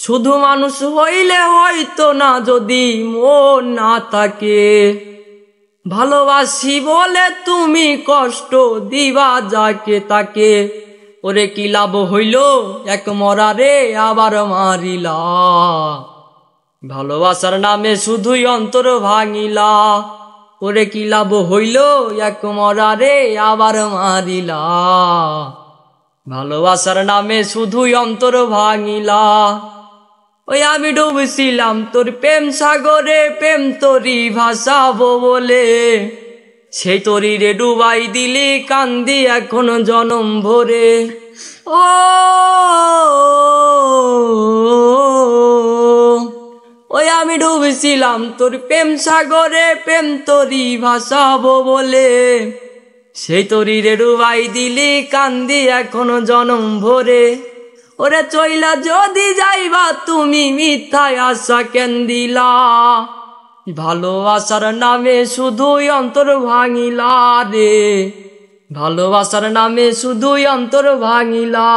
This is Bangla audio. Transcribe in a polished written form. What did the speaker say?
শুধু মানুষ হইলে হয়তো না যদি মন না থাকে, ভালোবাসি বলে তুমি কষ্ট দিবা যাকে তাকে। ওরে কি লাভ হইল এক মরারে আবার মারিলা, ভালোবাসার নামে শুধুই অন্তর ভাঙিলা। ওরে কি লাভ হইল এক মরারে আবার মারিলা, ভালোবাসার নামে শুধুই অন্তর ভাঙিলা। ওই আমি ডুবছিলাম তোর প্রেম সাগরে, প্রেম তোরি ভাসাবো বলে, সেই তরি রে ডুবাই দিলি কান্দি এখন জনম ভরে। ও ওই আমি ডুবছিলাম তোর প্রেম সাগরে, প্রেম তোরি ভাসাবো বলে, সেই তরি রে ডুবাই দিলি কান্দি এখন জনম ভরে। ওরে চইলা যদি যাইবা তুমি মিথ্যায় আশা কেন দিলা, ভালোবাসার নামে শুধুই অন্তর ভাঙিলা রে, ভালোবাসার নামে শুধুই অন্তর ভাঙিলা।